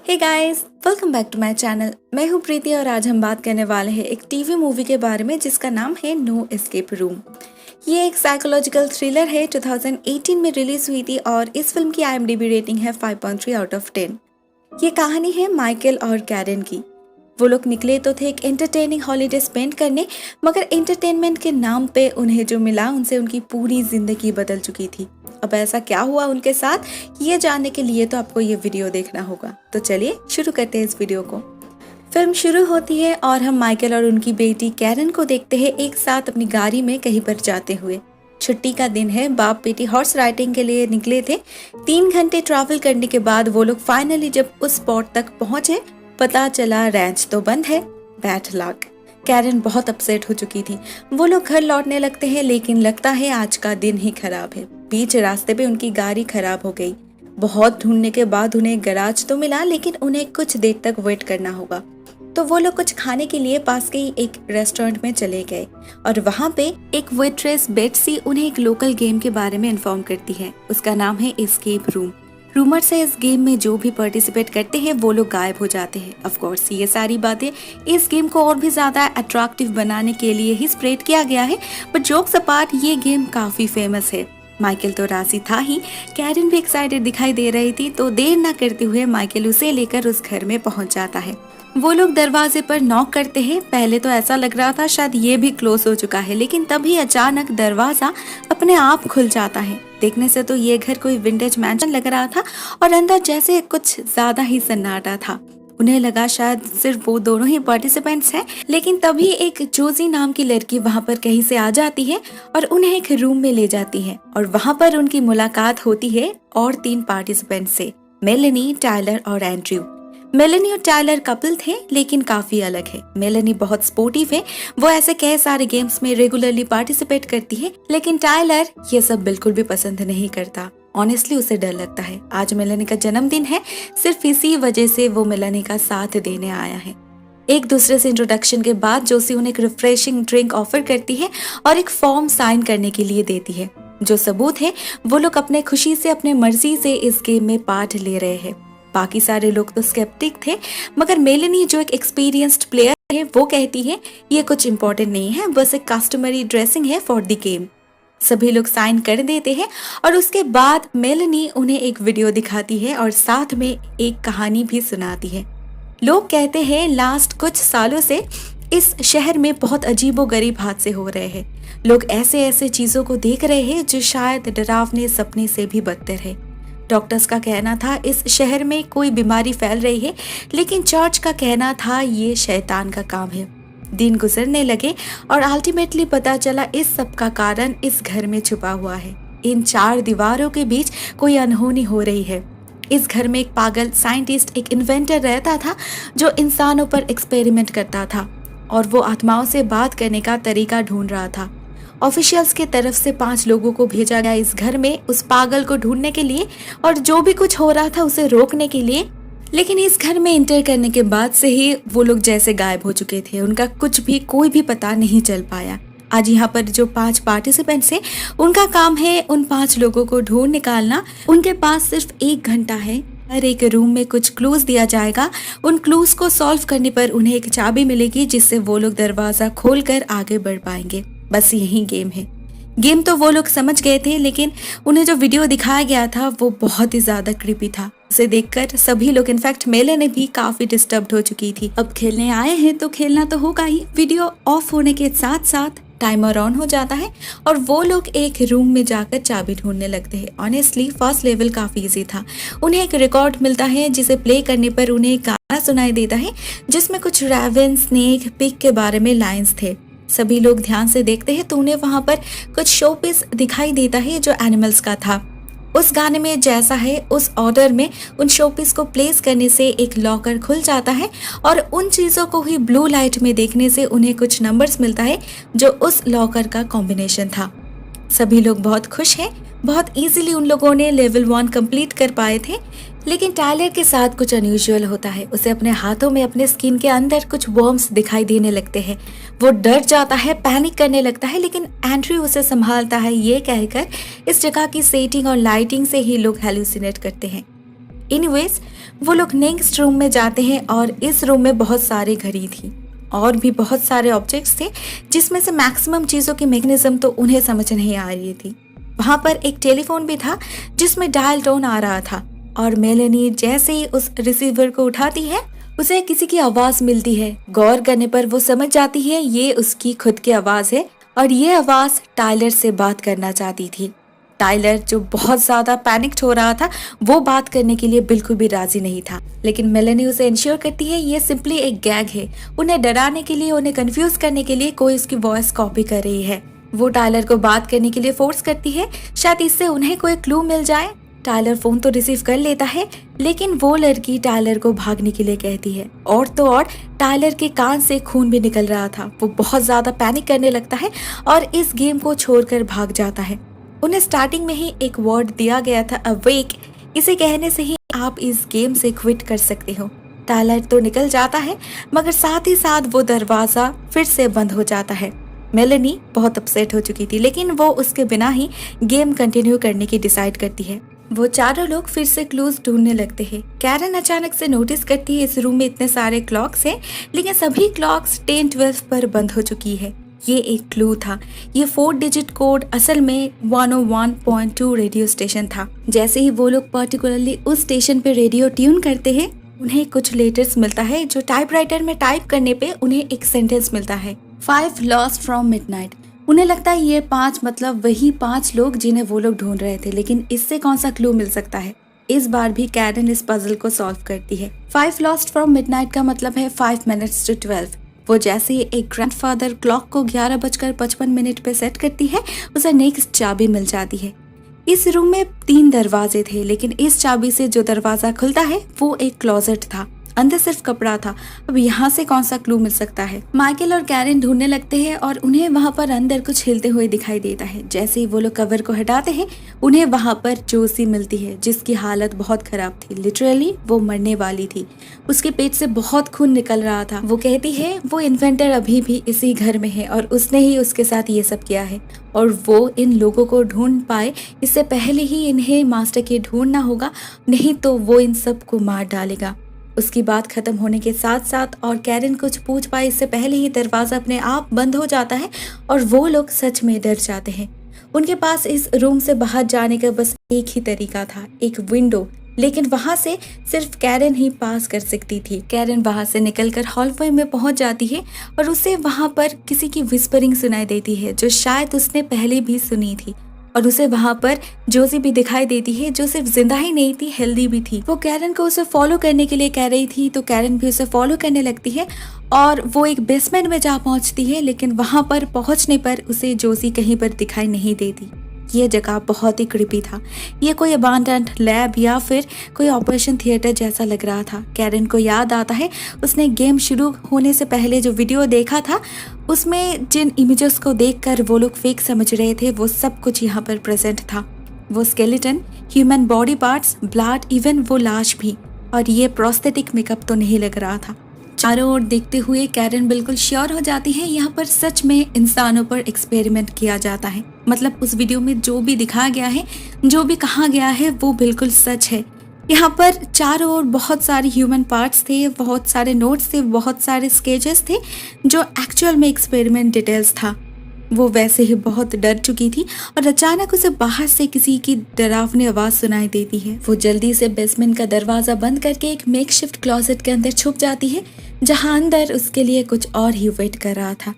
Hey guys, welcome back to my channel. मैं हूं प्रीति और आज हम बात करने वाले हैं एक टीवी मूवी के बारे में जिसका नाम है नो एस्केप रूम। ये एक साइकोलॉजिकल थ्रिलर है, 2018 में रिलीज हुई थी और इस फिल्म की IMDb रेटिंग है 5.3 आउट ऑफ 10। ये कहानी है माइकल और कैरन की। वो लोग निकले तो थे एक एंटरटेनिंग हॉलीडे स्पेंड करने, मगर एंटरटेनमेंट के नाम पे उन्हें जो मिला उनसे उनकी पूरी जिंदगी बदल चुकी थी। अब ऐसा क्या हुआ उनके साथ, ये जानने के लिए तो आपको ये वीडियो देखना होगा। तो चलिए शुरू करते हैं इस वीडियो को। फिल्म शुरू होती है और हम माइकल और उनकी बेटी कैरन को देखते हैं एक साथ अपनी गाड़ी में कहीं पर जाते हुए। छुट्टी का दिन है, बाप बेटी हॉर्स राइडिंग के लिए निकले थे। 3 घंटे ट्रैवल करने के बाद वो लोग फाइनली जब उस स्पॉट तक पहुंचे, पता चला रैंच तो बंद है। Bad luck. कैरन बहुत अपसेट हो चुकी थी। वो लोग घर लौटने लगते हैं, लेकिन लगता है आज का दिन ही खराब है। बीच रास्ते पे उनकी गाड़ी खराब हो गई। बहुत ढूंढने के बाद उन्हें गैराज तो मिला, लेकिन उन्हें कुछ देर तक वेट करना होगा। तो वो लोग कुछ खाने के लिए पास के ही एक रेस्टोरेंट में चले गए और वहाँ पे एक वेट्रेस बेट्सी उन्हें एक लोकल गेम के बारे में इन्फॉर्म करती है। उसका नाम है एस्केप रूम। रूमर से इस गेम में जो भी पार्टिसिपेट करते हैं वो लोग गायब हो जाते हैं। ऑफ कोर्स ये सारी बातें इस गेम को और भी ज्यादा अट्रैक्टिव बनाने के लिए ही स्प्रेड किया गया है, बट जोक्स अपार्ट ये गेम काफी फेमस है। माइकल तो राजी था ही, कैरन भी एक्साइटेड दिखाई दे रही थी, तो देर न करते हुए माइकल उसे लेकर उस घर में पहुंच जाता है। वो लोग दरवाजे पर नॉक करते हैं। पहले तो ऐसा लग रहा था शायद ये भी क्लोज हो चुका है, लेकिन तभी अचानक दरवाजा अपने आप खुल जाता है। देखने से तो ये घर कोई विंटेज मैंशन लग रहा था और अंदर जैसे कुछ ज्यादा ही सन्नाटा था। उन्हें लगा शायद सिर्फ वो दोनों ही पार्टिसिपेंट्स हैं, लेकिन तभी एक जोजी नाम की लड़की वहाँ पर कहीं से आ जाती है और उन्हें एक रूम में ले जाती है और वहाँ पर उनकी मुलाकात होती है और 3 पार्टिसिपेंट्स से, मेलेनी, टायलर और एंड्रयू। मेलेनी और टायलर कपल थे, लेकिन काफी अलग है। मेलेनी बहुत स्पोर्टिव है, वो ऐसे कई सारे गेम्स में रेगुलरली पार्टिसिपेट करती है, लेकिन टायलर ये सब बिल्कुल भी पसंद नहीं करता। ऑनेस्टली उसे डर लगता है। आज मेलेनी का जन्मदिन है, सिर्फ इसी वजह से वो मेलेनी का साथ देने आया है। एक दूसरे से इंट्रोडक्शन के बाद जोसी उन्हें एक रिफ्रेशिंग ड्रिंक ऑफर करती है और एक फॉर्म साइन करने के लिए देती है। जो सबूत है वो लोग अपने खुशी से, अपने मर्जी से इस गेम में पार्ट ले रहे हैं। बाकी सारे लोग तो स्केप्टिक थे, मगर मेलेनी जो एक एक्सपीरियंस्ड प्लेयर है वो कहती है ये कुछ इम्पोर्टेंट नहीं है, बस एक कस्टमरी ड्रेसिंग है फॉर द गेम। सभी लोग साइन कर देते हैं और उसके बाद मेलेनी उन्हें एक वीडियो दिखाती है और साथ में एक कहानी भी सुनाती है। लोग कहते हैं लास्ट कुछ सालों से इस शहर में बहुत अजीबोगरीब हादसे हो रहे हैं। लोग ऐसे ऐसे चीजों को देख रहे हैं जो शायद डरावने सपने से भी बदतर है। डॉक्टर्स का कहना था इस शहर में कोई बीमारी फैल रही है, लेकिन चर्च का कहना था ये शैतान का काम है। दिन गुजरने लगे और अल्टीमेटली पता चला इस सब का कारण इस घर में छुपा हुआ है। इन 4 दीवारों के बीच कोई अनहोनी हो रही है। इस घर में एक पागल साइंटिस्ट, एक इन्वेंटर रहता था जो इंसानों पर एक्सपेरिमेंट करता था और वो आत्माओं से बात करने का तरीका ढूंढ रहा था। ऑफिशियल्स के तरफ से 5 लोगों को भेजा गया इस घर में उस पागल को ढूंढने के लिए और जो भी कुछ हो रहा था उसे रोकने के लिए। लेकिन इस घर में एंटर करने के बाद से ही वो लोग जैसे गायब हो चुके थे। उनका कुछ भी कोई भी पता नहीं चल पाया। आज यहाँ पर जो 5 पार्टिसिपेंट्स हैं, उनका काम है उन 5 लोगों को ढूंढ निकालना। उनके पास सिर्फ 1 घंटा है। हर एक रूम में कुछ क्लूज दिया जाएगा। उन क्लूज को सॉल्व करने पर उन्हें एक चाबी मिलेगी जिससे वो लोग दरवाजा खोलकर आगे बढ़ पाएंगे। बस यही गेम है। गेम तो वो लोग समझ गए थे, लेकिन उन्हें जो वीडियो दिखाया गया था वो बहुत ही ज्यादा क्रीपी था। उसे देखकर सभी लोग, इनफैक्ट मेलेनी भी काफी डिस्टर्ब्ड हो चुकी थी। अब खेलने आए हैं तो खेलना तो होगा ही। वीडियो ऑफ होने के साथ साथ टाइमर ऑन हो जाता है और वो लोग एक रूम में जाकर चाबी ढूंढने लगते हैं। ऑनेस्टली फर्स्ट लेवल काफी इजी था। उन्हें एक रिकॉर्ड मिलता है जिसे प्ले करने पर उन्हें एक गाना सुनाई देता है जिसमें कुछ रैवन, स्नेक, पिग के बारे में लाइन्स थे। सभी लोग ध्यान से देखते हैं तो उन्हें वहां पर कुछ शो पीस दिखाई देता है जो एनिमल्स का था। उस गाने में जैसा है उस ऑर्डर में उन शोपीस को प्लेस करने से एक लॉकर खुल जाता है और उन चीज़ों को ही ब्लू लाइट में देखने से उन्हें कुछ नंबर्स मिलता है जो उस लॉकर का कॉम्बिनेशन था। सभी लोग बहुत खुश हैं। बहुत इजीली उन लोगों ने लेवल 1 कंप्लीट कर पाए थे, लेकिन टायलर के साथ कुछ अनयूजुअल होता है। उसे अपने हाथों में, अपने स्किन के अंदर कुछ वर्म्स दिखाई देने लगते हैं। वो डर जाता है, पैनिक करने लगता है, लेकिन एंड्रयू उसे संभालता है ये कहकर इस जगह की सेटिंग और लाइटिंग से ही लोग हेलुसिनेट करते हैं। एनीवेज वो लोग नेक्स्ट रूम में जाते हैं और इस रूम में बहुत सारे घड़ी थी और भी बहुत सारे ऑब्जेक्ट्स थे जिसमें से मैक्सिमम चीज़ों की मैकेनिज्म तो उन्हें समझ नहीं आ रही थी। वहाँ पर एक टेलीफोन भी था जिसमें डायल टोन आ रहा था और मेलेनी जैसे ही उस रिसीवर को उठाती है उसे किसी की आवाज़ मिलती है। गौर करने पर वो समझ जाती है ये उसकी खुद की आवाज़ है और ये आवाज़ टाइलर से बात करना चाहती थी। टाइलर जो बहुत ज़्यादा पैनिक्ड हो रहा था वो बात करने के लिए बिल्कुल भी राजी नहीं था, लेकिन मेलेनी उसे इंश्योर करती है ये सिंपली एक गैग है, उन्हें डराने के लिए, उन्हें कंफ्यूज करने के लिए कोई उसकी वॉइस कॉपी कर रही है। वो टाइलर को बात करने के लिए फोर्स करती है, शायद इससे उन्हें कोई क्लू मिल जाए। टाइलर फोन तो रिसीव कर लेता है लेकिन वो लड़की टाइलर को भागने के लिए कहती है और तो और टाइलर के कान से खून भी निकल रहा था। वो बहुत ज़्यादा पैनिक करने लगता है और इस गेम को छोड़कर भाग जाता है। उन्हें स्टार्टिंग में ही एक वर्ड दिया गया था अवेक, इसे कहने से ही आप इस गेम से क्विट कर सकते हो। टाइलर तो निकल जाता है मगर साथ ही साथ वो दरवाज़ा फिर से बंद हो जाता है। मेलेनी बहुत अपसेट हो चुकी थी लेकिन वो उसके बिना ही गेम कंटिन्यू करने की डिसाइड करती है। वो चारों लोग फिर से क्लूज ढूंढने लगते हैं। कैरन अचानक से नोटिस करती है इस रूम में इतने सारे क्लॉक्स हैं लेकिन सभी क्लॉक्स 10-12 पर बंद हो चुकी है। ये एक क्लू था, ये 4 डिजिट कोड असल में 101.2 रेडियो स्टेशन था। जैसे ही वो लोग पर्टिकुलरली उस स्टेशन पे रेडियो ट्यून करते हैं उन्हें कुछ लेटर्स मिलता है जो टाइपराइटर में टाइप करने पे उन्हें एक सेंटेंस मिलता है, 5 लॉस्ट फ्रॉम मिडनाइट। उन्हें लगता है ये 5 मतलब वही 5 लोग जिन्हें वो लोग ढूंढ रहे थे, लेकिन इससे कौन सा क्लू मिल सकता है। इस बार भी कैरन इस पजल को सॉल्व करती है। 5 लॉस्ट फ्रॉम मिडनाइट का मतलब है 5 minutes to 12। वो जैसे ही एक ग्रैंडफादर क्लॉक को 11:55 पे सेट करती है उसे नेक्स्ट चाबी मिल जाती है। इस रूम में 3 दरवाजे थे लेकिन इस चाबी से जो दरवाजा खुलता है वो एक क्लोजेट था, अंदर सिर्फ कपड़ा था। अब यहाँ से कौन सा क्लू मिल सकता है। माइकल और कैरन ढूंढने लगते हैं और उन्हें वहाँ पर अंदर कुछ हिलते हुए दिखाई देता है। जैसे ही वो लोग कवर को हटाते हैं उन्हें वहाँ पर जोसी मिलती है जिसकी हालत बहुत खराब थी, लिटरली वो मरने वाली थी। उसके पेट से बहुत खून निकल रहा था। वो कहती है वो इन्वेंटर अभी भी इसी घर में है और उसने ही उसके साथ ये सब किया है और वो इन लोगों को ढूंढ पाए इससे पहले ही इन्हें मास्टर के ढूंढना होगा, नहीं तो वो इन सब को मार डालेगा। उसकी बात खत्म होने के साथ साथ और कैरन कुछ पूछ पाए इससे पहले ही दरवाजा अपने आप बंद हो जाता है और वो लोग सच में डर जाते हैं। उनके पास इस रूम से बाहर जाने का बस एक ही तरीका था, एक विंडो, लेकिन वहां से सिर्फ कैरन ही पास कर सकती थी। कैरन वहां से निकलकर हॉलवे में पहुंच जाती है और उसे वहां पर किसी की विस्परिंग सुनाई देती है जो शायद उसने पहले भी सुनी थी और उसे वहां पर जोसी भी दिखाई देती है जो सिर्फ जिंदा ही नहीं थी, हेल्दी भी थी। वो कैरन को उसे फॉलो करने के लिए कह रही थी तो कैरन भी उसे फॉलो करने लगती है और वो एक बेसमेंट में जा पहुंचती है, लेकिन वहां पर पहुंचने पर उसे जोसी कहीं पर दिखाई नहीं देती। ये जगह बहुत ही क्रीपी था। ये कोई अबांडन्ड लैब या फिर कोई ऑपरेशन थिएटर जैसा लग रहा था। कैरन को याद आता है उसने गेम शुरू होने से पहले जो वीडियो देखा था उसमें जिन इमेजेस को देखकर वो लोग फेक समझ रहे थे वो सब कुछ यहाँ पर प्रेजेंट था। वो skeleton, human body parts, blood, even वो लाश भी, और ये प्रोस्थेटिक मेकअप तो नहीं लग रहा था। चारों ओर देखते हुए कैरन बिल्कुल श्योर हो जाती है यहाँ पर सच में इंसानों पर एक्सपेरिमेंट किया जाता है। मतलब उस वीडियो में जो भी दिखाया गया है, जो भी कहा गया है वो बिल्कुल सच है। यहाँ पर चारों ओर बहुत सारे ह्यूमन पार्ट्स थे, बहुत सारे नोट्स थे, बहुत सारे स्केचेस थे जो एक्चुअल में एक्सपेरिमेंट डिटेल्स था। वो वैसे ही बहुत डर चुकी थी और अचानक उसे बाहर से किसी की डरावनी आवाज़ सुनाई देती है। वो जल्दी से बेसमेंट का दरवाज़ा बंद करके एक मेकशिफ्ट क्लोजेट के अंदर छुप जाती है जहां अंदर उसके लिए कुछ और ही वेट कर रहा था।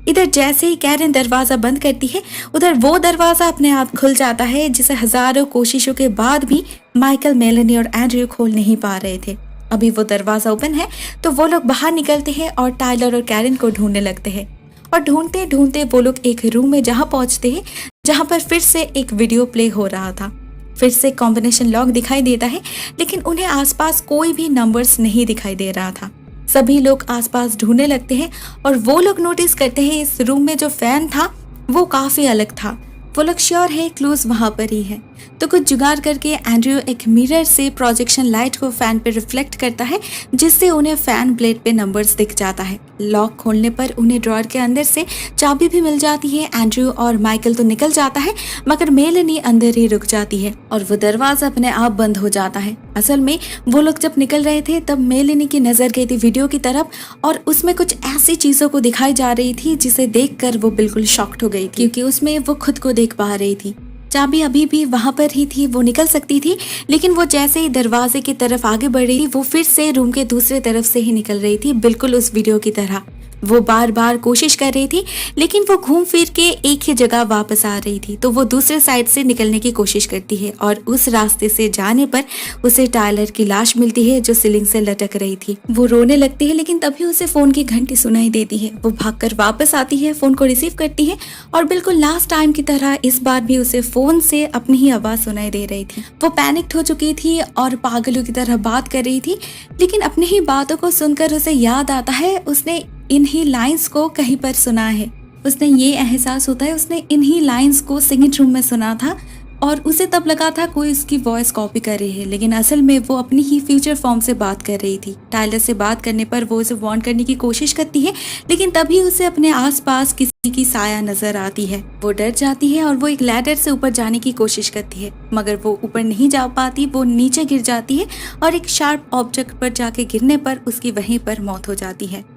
इधर जैसे ही कैरन दरवाज़ा बंद करती है उधर वो दरवाज़ा अपने आप खुल जाता है जिसे हज़ारों कोशिशों के बाद भी माइकल, मेलेनी और एंड्रयू खोल नहीं पा रहे थे। अभी वो दरवाज़ा ओपन है तो वो लोग बाहर निकलते हैं और टाइलर और कैरन को ढूंढने लगते हैं और ढूंढते ढूंढते वो लोग एक रूम में जहाँ पहुँचते हैं जहाँ पर फिर से एक वीडियो प्ले हो रहा था। फिर से कॉम्बिनेशन लॉक दिखाई देता है लेकिन उन्हें आसपास कोई भी नंबर्स नहीं दिखाई दे रहा था। सभी लोग आसपास ढूंढने लगते हैं और वो लोग नोटिस करते हैं इस रूम में जो फैन था वो काफ़ी अलग था। वो लोग श्योर है क्लूज वहाँ पर ही है, तो कुछ जुगाड़ करके एंड्रयू एक मिरर से प्रोजेक्शन लाइट को फैन पे रिफ्लेक्ट करता है जिससे उन्हें फैन ब्लेड पे नंबर्स दिख जाता है। लॉक खोलने पर उन्हें ड्रॉअर के अंदर से चाबी भी मिल जाती है। एंड्रयू और माइकल तो निकल जाता है, मगर मेलेनी अंदर ही रुक जाती है और वो दरवाजा अपने आप बंद हो जाता है। असल में वो लोग जब निकल रहे थे तब मेलेनी की नजर गई थी वीडियो की तरफ और उसमें कुछ ऐसी चीजों को दिखाई जा रही थी जिसे देखकर वो बिल्कुल शॉक्ड हो गई थी, क्योंकि उसमें वो खुद को देख पा रही थी। चाबी अभी भी वहां पर ही थी, वो निकल सकती थी, लेकिन वो जैसे ही दरवाजे की तरफ आगे बढ़ रही थी वो फिर से रूम के दूसरे तरफ से ही निकल रही थी, बिल्कुल उस वीडियो की तरह। वो बार बार कोशिश कर रही थी, लेकिन वो घूम फिर के एक ही जगह वापस आ रही थी। तो वो दूसरे साइड से निकलने की कोशिश करती है और उस रास्ते से जाने पर उसे टायलर की लाश मिलती है जो सीलिंग से लटक रही थी। वो रोने लगती है, लेकिन तभी उसे फोन की घंटी सुनाई देती है। वो भागकर वापस आती है, फोन को रिसीव करती है और बिल्कुल लास्ट टाइम की तरह इस बार भी उसे फोन से अपनी ही आवाज सुनाई दे रही थी। वो पैनिक्ड हो चुकी थी और पागलों की तरह बात कर रही थी, लेकिन अपनी ही बातों को सुनकर उसे याद आता है उसने इन्हीं लाइंस को कहीं पर सुना है। उसने ये एहसास होता है उसने इन्हीं लाइंस को सिंगिंग रूम में सुना था और उसे तब लगा था कोई उसकी वॉइस कॉपी कर रही है, लेकिन असल में वो अपनी ही फ्यूचर फॉर्म से बात कर रही थी। टायलर से बात करने पर वो उसे वार्न करने की कोशिश करती है, लेकिन तभी उसे अपने आसपास किसी की साया नजर आती है। वो डर जाती है और वो एक लैडर से ऊपर जाने की कोशिश करती है, मगर वो ऊपर नहीं जा पाती। वो नीचे गिर जाती है और एक शार्प ऑब्जेक्ट पर जाके गिरने पर उसकी वहीं पर मौत हो जाती है।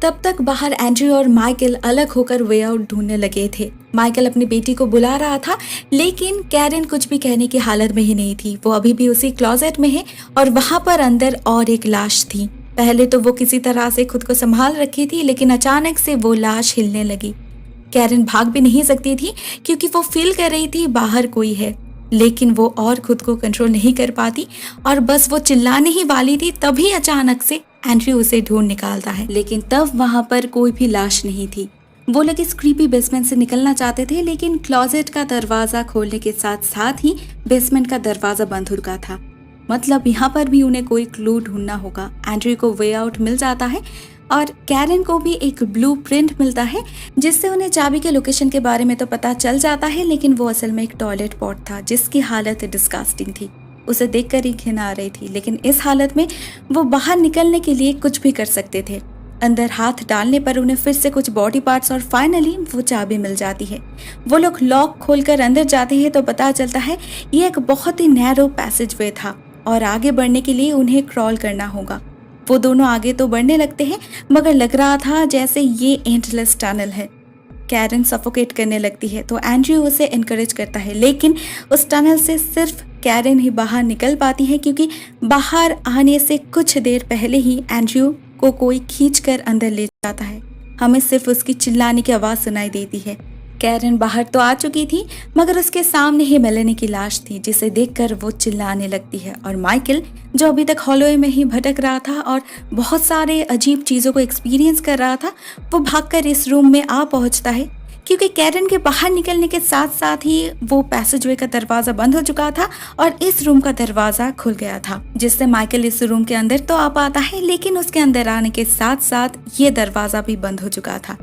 तब तक बाहर एंड्रयू और माइकल अलग होकर वे आउट ढूंढने लगे थे। माइकल अपनी बेटी को बुला रहा था, लेकिन कैरन कुछ भी कहने की हालत में ही नहीं थी। वो अभी भी उसी क्लोजेट में है और वहां पर अंदर और एक लाश थी। पहले तो वो किसी तरह से खुद को संभाल रखी थी, लेकिन अचानक से वो लाश हिलने लगी। कैरन भाग भी नहीं सकती थी क्योंकि वो फील कर रही थी बाहर कोई है, लेकिन वो और खुद को कंट्रोल नहीं कर पाती और बस वो चिल्लाने ही वाली थी, तभी अचानक से एंड्रयू उसे ढूंढ निकालता है। लेकिन तब वहां पर कोई भी लाश नहीं थी। वो लोग इस क्रीपी बेसमेंट से निकलना चाहते थे, लेकिन क्लोजेट का दरवाजा खोलने के साथ साथ ही बेसमेंट का दरवाजा बंद हो चुका था। मतलब यहाँ पर भी उन्हें कोई क्लू ढूंढना होगा। एंड्रयू को वे आउट मिल जाता है और कैरन को भी एक ब्लूप्रिंट मिलता है, जिससे उन्हें चाबी के लोकेशन के बारे में तो पता चल जाता है, लेकिन वो असल में एक टॉयलेट पॉट था जिसकी हालत डिस्गस्टिंग थी। उसे देखकर ही घिन आ रही थी, लेकिन इस हालत में वो बाहर निकलने के लिए कुछ भी कर सकते थे। अंदर हाथ डालने पर उन्हें फिर से कुछ बॉडी पार्ट्स और फाइनली वो चाबी मिल जाती है। वो लोग लॉक खोलकर अंदर जाते हैं तो पता चलता है ये एक बहुत ही नैरो पैसेज वे था और आगे बढ़ने के लिए उन्हें क्रॉल करना होगा। वो दोनों आगे तो बढ़ने लगते हैं, मगर लग रहा था जैसे ये एंडलेस टनल है। कैरन सफोकेट करने लगती है तो एंड्रयू उसे एनकरेज करता है, लेकिन उस टनल से सिर्फ कैरन ही बाहर निकल पाती है, क्योंकि बाहर आने से कुछ देर पहले ही एंड्रयू को कोई खींचकर अंदर ले जाता है। हमें सिर्फ उसकी चिल्लाने की आवाज़ सुनाई देती है। कैरन बाहर तो आ चुकी थी, मगर उसके सामने ही मेलेनी की लाश थी, जिसे देखकर वो चिल्लाने लगती है। और माइकल, जो अभी तक हॉलोवे में ही भटक रहा था और बहुत सारे अजीब चीज़ों को एक्सपीरियंस कर रहा था, वो भागकर इस रूम में आ पहुंचता है, क्योंकि कैरन के बाहर निकलने के साथ साथ ही वो पैसेजवे का दरवाज़ा बंद हो चुका था और इस रूम का दरवाज़ा खुल गया था, जिससे माइकल इस रूम के अंदर तो आ पाता है, लेकिन उसके अंदर आने के साथ साथ ये दरवाज़ा भी बंद हो चुका था।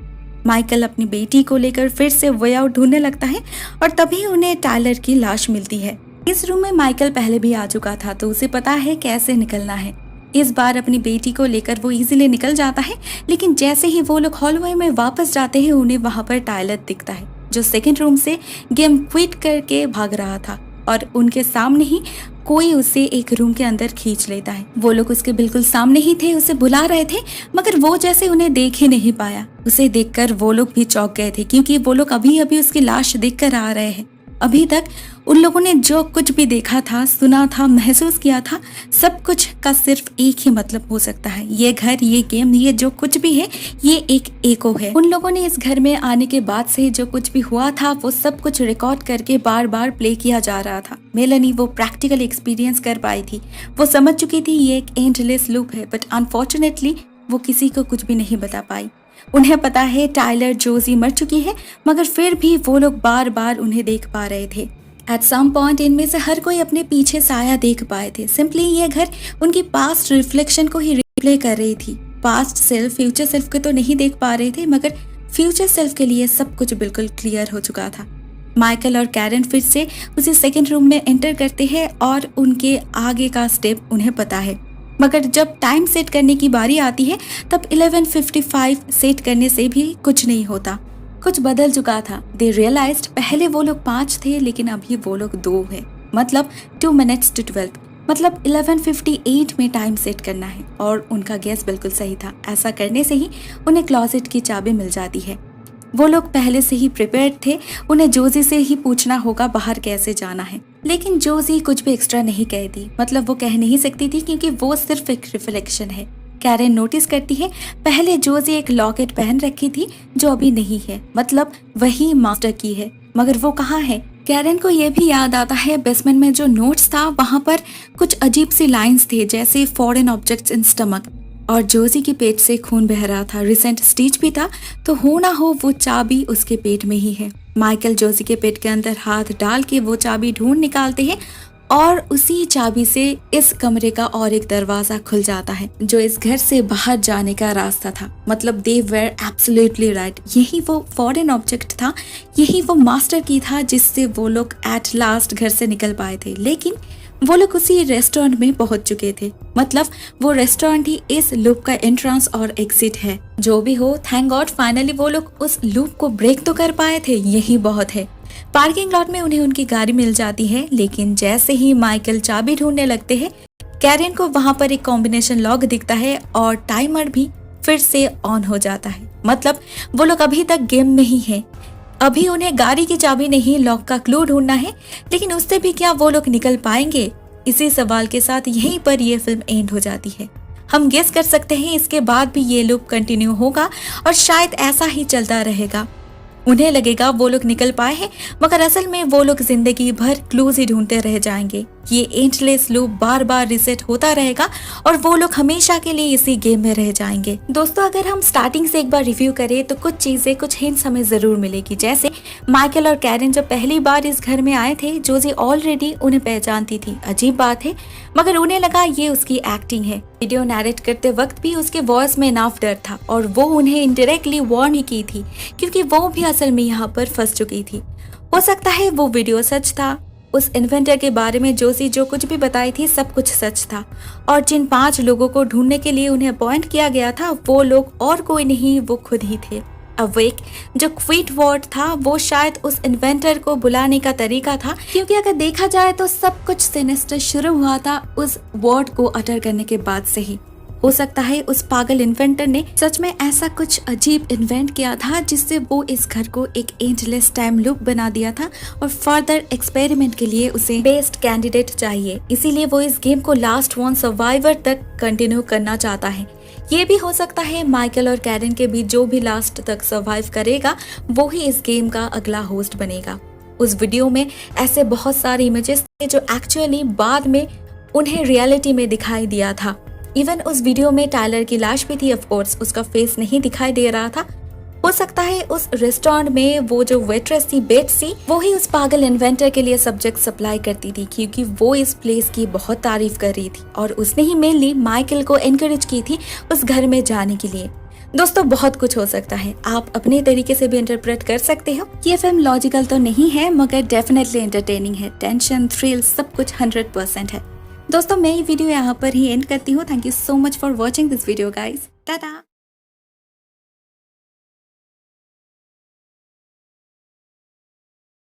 माइकल अपनी बेटी को लेकर फिर से वे आउट ढूंढने लगता है और तभी उन्हें टायलर की लाश मिलती है। इस रूम में माइकल पहले भी आ चुका था, तो उसे पता है कैसे निकलना है। इस बार अपनी बेटी को लेकर वो इजीली निकल जाता है, लेकिन जैसे ही वो लोग हॉलवे में वापस जाते हैं उन्हें वहां पर टायलर दिखता है, जो सेकंड रूम से गेम क्विट करके भाग रहा था और उनके सामने ही कोई उसे एक रूम के अंदर खींच लेता है। वो लोग उसके बिल्कुल सामने ही थे, उसे बुला रहे थे, मगर वो जैसे उन्हें देख ही नहीं पाया। उसे देखकर वो लोग भी चौंक गए थे, क्योंकि वो लोग अभी अभी उसकी लाश देखकर आ रहे हैं। अभी तक उन लोगों ने जो कुछ भी देखा था, सुना था, महसूस किया था, सब कुछ का सिर्फ एक ही मतलब हो सकता है। ये घर, ये गेम, ये जो कुछ भी है, ये एक एको है। उन लोगों ने इस घर में आने के बाद से जो कुछ भी हुआ था वो सब कुछ रिकॉर्ड करके बार बार प्ले किया जा रहा था। मेलेनी वो प्रैक्टिकल एक्सपीरियंस कर पाई थी। वो समझ चुकी थी ये एक एंडलेस लूप है, बट अनफॉर्चुनेटली वो किसी को कुछ भी नहीं बता पाई। उन्हें पता है टायलर, जोजी मर चुकी है, मगर फिर भी वो लोग बार बार उन्हें देख पा रहे थे। एट सम पॉइंट इनमें से हर कोई अपने पीछे साया देख पाए थे। सिंपली ये घर उनकी पास्ट रिफ्लेक्शन को ही रिप्ले कर रही थी। पास्ट सेल्फ फ्यूचर सेल्फ को तो नहीं देख पा रहे थे, मगर फ्यूचर सेल्फ के लिए सब कुछ बिल्कुल क्लियर हो चुका था। माइकल और कैरन फिर से उसी सेकेंड रूम में एंटर करते हैं और उनके आगे का स्टेप उन्हें पता है। मगर जब टाइम सेट करने की बारी आती है तब 11:55 सेट करने से भी कुछ नहीं होता। कुछ बदल चुका था। दे रियलाइज्ड पहले वो लोग 5 थे लेकिन अभी वो लोग 2 हैं। मतलब 2 minutes to 12, मतलब 11:58 में टाइम सेट करना है। और उनका गेस बिल्कुल सही था। ऐसा करने से ही उन्हें क्लॉजेट की चाबी मिल जाती है। वो लोग पहले से ही प्रिपेयर्ड थे। उन्हें जोजी से ही पूछना होगा बाहर कैसे जाना है। लेकिन जोजी कुछ भी एक्स्ट्रा नहीं कहती। मतलब वो कह नहीं सकती थी क्योंकि वो सिर्फ एक रिफ्लेक्शन है। कैरेन नोटिस करती है पहले जोजी एक लॉकेट पहन रखी थी जो अभी नहीं है। मतलब वही मास्टर की है, मगर वो कहाँ है। कैरेन को ये भी याद आता है बेसमेंट में जो नोट्स था वहाँ पर कुछ अजीब सी लाइंस थे जैसे फॉरेन ऑब्जेक्ट्स इन स्टमक। और जोजी के पेट से खून बह रहा था। रिसेंट स्टिच भी था, तो हो ना हो वो चाबी उसके पेट में ही है। माइकल जोजी के पेट के अंदर हाथ डाल के वो चाबी ढूंढ निकालते हैं और उसी चाबी से इस कमरे का और एक दरवाजा खुल जाता है जो इस घर से बाहर जाने का रास्ता था। मतलब दे वेर एब्सोल्युटली राइट। यही वो फॉरेन ऑब्जेक्ट था, यही वो मास्टर की था जिससे वो लोग एट लास्ट घर से निकल पाए थे। लेकिन वो लोग उसी रेस्टोरेंट में पहुंच चुके थे। मतलब वो रेस्टोरेंट ही इस लूप का एंट्रेंस और एग्जिट है। जो भी हो, थैंक गॉड फाइनली वो लोग उस लूप को ब्रेक तो कर पाए थे, यही बहुत है। पार्किंग लॉट में उन्हें उनकी गाड़ी मिल जाती है। लेकिन जैसे ही माइकल चाबी ढूंढने लगते हैं, कैरेन को वहां पर एक कॉम्बिनेशन लॉक दिखता है और टाइमर भी फिर से ऑन हो जाता है। मतलब वो लोग अभी तक गेम में ही है। अभी उन्हें गाड़ी की चाबी नहीं, लॉक का क्लू ढूंढना है। लेकिन उससे भी क्या वो लोग निकल पाएंगे? इसी सवाल के साथ यहीं पर ये फिल्म एंड हो जाती है। हम गेस कर सकते हैं इसके बाद भी ये लूप कंटिन्यू होगा और शायद ऐसा ही चलता रहेगा। उन्हें लगेगा वो लोग निकल पाए हैं, मगर असल में वो लोग जिंदगी भर क्लूज ही ढूंढते रह जाएंगे। ये एंडलेस लूप बार बार रिसेट होता रहेगा और वो लोग हमेशा के लिए इसी गेम में रह जाएंगे। दोस्तों, अगर हम स्टार्टिंग से एक बार रिव्यू करें तो कुछ चीजें, कुछ हिंट्स हमें जरूर मिलेगी। जैसे माइकल और कैरेन जब पहली बार इस घर में आए थे, जोजी ऑलरेडी उन्हें पहचानती थी। अजीब बात है, मगर उन्हें लगा ये उसकी एक्टिंग है। वीडियो नैरेट करते वक्त भी उसके वॉइस में नाफ डर था और वो उन्हें इनडायरेक्टली वार्न ही की थी क्योंकि वो भी असल में यहाँ पर फंस चुकी थी। हो सकता है वो वीडियो सच था। उस इन्वेंटर के बारे में जोजी जो कुछ भी बताई थी सब कुछ सच था। और जिन 5 लोगों को ढूंढने के लिए उन्हें अपॉइंट किया गया था वो लोग और कोई नहीं, वो खुद ही थे। अवेक जो क्विट वर्ड था वो शायद उस इन्वेंटर को बुलाने का तरीका था, क्योंकि अगर देखा जाए तो सब कुछ सिनिस्टर शुरू हुआ था उस वर्ड को अटर करने के बाद से ही। हो सकता है उस पागल इन्वेंटर ने सच में ऐसा कुछ अजीब इन्वेंट किया था जिससे वो इस घर को एक एंडलेस टाइम लूप बना दिया था और फर्दर एक्सपेरिमेंट के लिए उसे बेस्ट कैंडिडेट चाहिए। इसीलिए वो इस गेम को लास्ट वन सर्वाइवर तक कंटिन्यू करना चाहता है। ये भी हो सकता है माइकल और कैरेन के बीच जो भी लास्ट तक सर्वाइव करेगा वो ही इस गेम का अगला होस्ट बनेगा। उस वीडियो में ऐसे बहुत सारे इमेजेस थे जो एक्चुअली बाद में उन्हें रियलिटी में दिखाई दिया था। इवन उस वीडियो में टायलर की लाश भी थी। ऑफ कोर्स उसका फेस नहीं दिखाई दे रहा था। हो सकता है उस रेस्टोरेंट में वो जो वेट्रेस थी, बेट्सी, वो ही उस पागल इन्वेंटर के लिए सब्जेक्ट सप्लाई करती थी क्योंकि वो इस प्लेस की बहुत तारीफ कर रही थी और उसने ही मेनली माइकल को एनकरेज की थी उस घर में जाने के लिए। दोस्तों, बहुत कुछ हो सकता है, आप अपने तरीके से भी इंटरप्रेट कर सकते हो। ये फिल्म लॉजिकल तो नहीं है मगर डेफिनेटली एंटरटेनिंग है। टेंशन, थ्रिल सब कुछ 100% है। दोस्तों, मैं ये वीडियो यहाँ पर ही एंड करती हूँ। Thank you so much for watching this video guys. Tata.